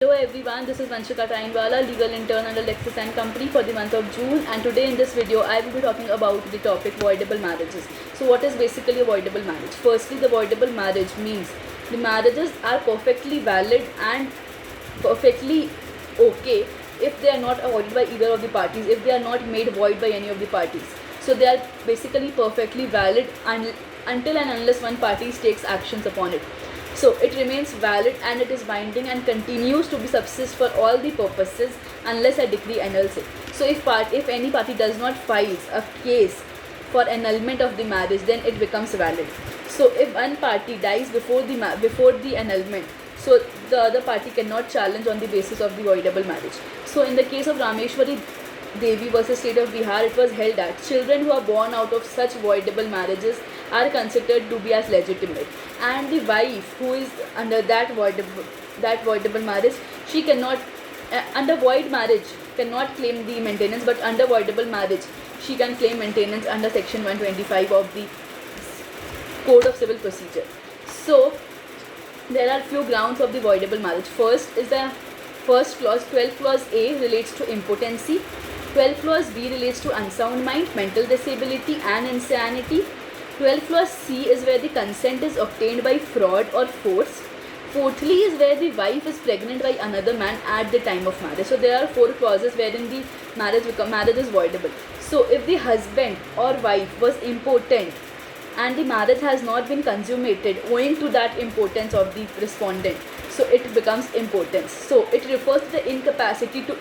Hello everyone, this is Vanshika Tainwala, legal intern under Lexis and Company for the month of June, and today in this video I will be talking about the topic voidable marriages. So what is basically a voidable marriage? Firstly, the voidable marriage means the marriages are perfectly valid and perfectly okay if they are not avoided by either of the parties, if they are not made void by any of the parties. So they are basically perfectly valid until and unless one party takes actions upon it. So it remains valid and it is binding and continues to be subsist for all the purposes unless a decree annuls it. So if any party does not files a case for annulment of the marriage, then it becomes valid. So if one party dies before the annulment, so the other party cannot challenge on the basis of the voidable marriage. So in the case of Rameshwari Devi versus State of Bihar, it was held that children who are born out of such voidable marriages are considered to be as legitimate, and the wife who is under that voidable marriage, she cannot under void marriage cannot claim the maintenance, but under voidable marriage she can claim maintenance under section 125 of the Code of Civil Procedure. So there are few grounds of the voidable marriage. First is the first clause. 12th clause A relates to impotency. 12th clause B relates to unsound mind, mental disability and insanity. 12th clause C is where the consent is obtained by fraud or force. Fourthly is where the wife is pregnant by another man at the time of marriage. So there are four clauses wherein the marriage is voidable. So if the husband or wife was impotent and the marriage has not been consummated owing to that impotence of the respondent, so it becomes impotence. So it refers to the incapacity to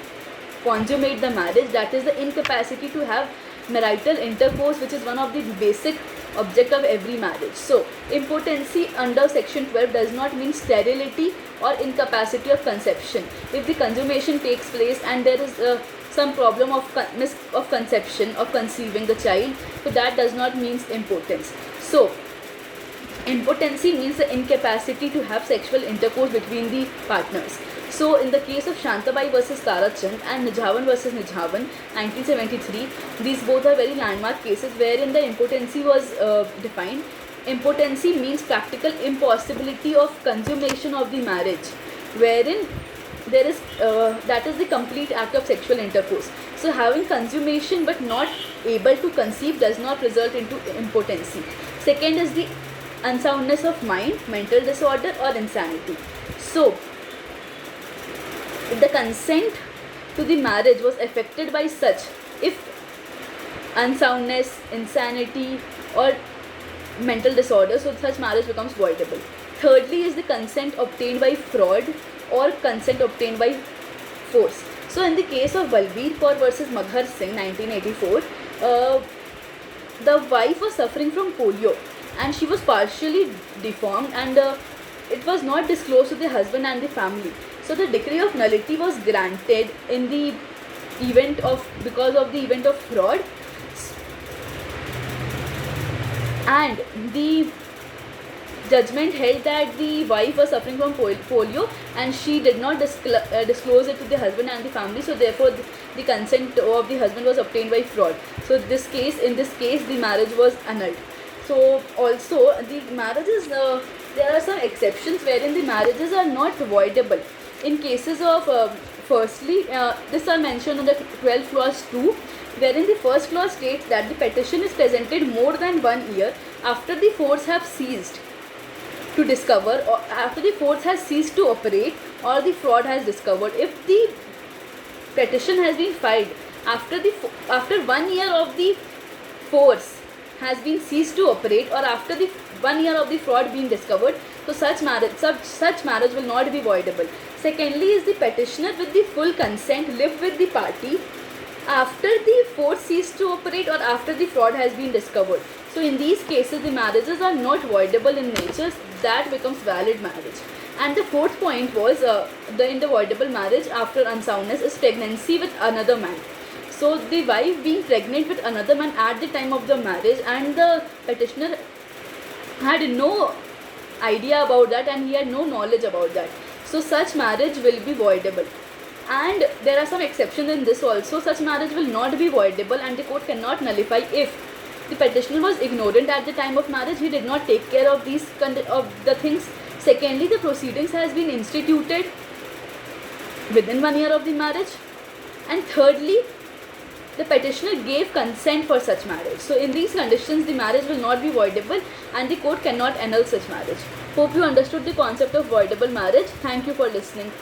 consummate the marriage, that is the incapacity to have marital intercourse, which is one of the basic object of every marriage. So impotency under section 12 does not mean sterility or incapacity of conception. If the consummation takes place and there is some problem of conception of conceiving the child, so that does not mean impotence. So impotency means the incapacity to have sexual intercourse between the partners. So in the case of Shantabai versus Tarachand and Nijhawan versus Nijhawan 1973, these both are very landmark cases wherein the impotency was defined. Impotency means practical impossibility of consummation of the marriage, wherein there is that is the complete act of sexual intercourse. So having consummation but not able to conceive does not result into impotency. Second is the unsoundness of mind, mental disorder or insanity. So if the consent to the marriage was affected by such, if unsoundness, insanity or mental disorder, so such marriage becomes voidable. Thirdly is the consent obtained by fraud or consent obtained by force. So in the case of Balbir Kaur versus Maghar Singh 1984, the wife was suffering from polio and she was partially deformed, and it was not disclosed to the husband and the family. So the decree of nullity was granted in the event of fraud, and the judgment held that the wife was suffering from polio and she did not disclose it to the husband and the family, so therefore the consent of the husband was obtained by fraud. So in this case the marriage was annulled. So also the marriages, there are some exceptions wherein the marriages are not voidable. In cases of firstly, this are mentioned in the 12th clause 2, wherein the first clause states that the petition is presented more than 1 year after the force have ceased to discover, or after the force has ceased to operate or the fraud has discovered. If the petition has been filed after 1 year of the force has been ceased to operate or after the 1 year of the fraud being discovered, so such marriage will not be voidable. Secondly is the petitioner with the full consent live with the party after the force ceased to operate or after the fraud has been discovered. So in these cases the marriages are not voidable in nature, that becomes valid marriage. And the fourth point was in the voidable marriage after unsoundness is pregnancy with another man. So the wife being pregnant with another man at the time of the marriage, and the petitioner had no idea about that and he had no knowledge about that, so such marriage will be voidable. And there are some exceptions in this also. Such marriage will not be voidable and the court cannot nullify if the petitioner was ignorant at the time of marriage, he did not take care of the things. Secondly, the proceedings has been instituted within 1 year of the marriage. And thirdly, the petitioner gave consent for such marriage. So in these conditions, the marriage will not be voidable and the court cannot annul such marriage. Hope you understood the concept of voidable marriage. Thank you for listening.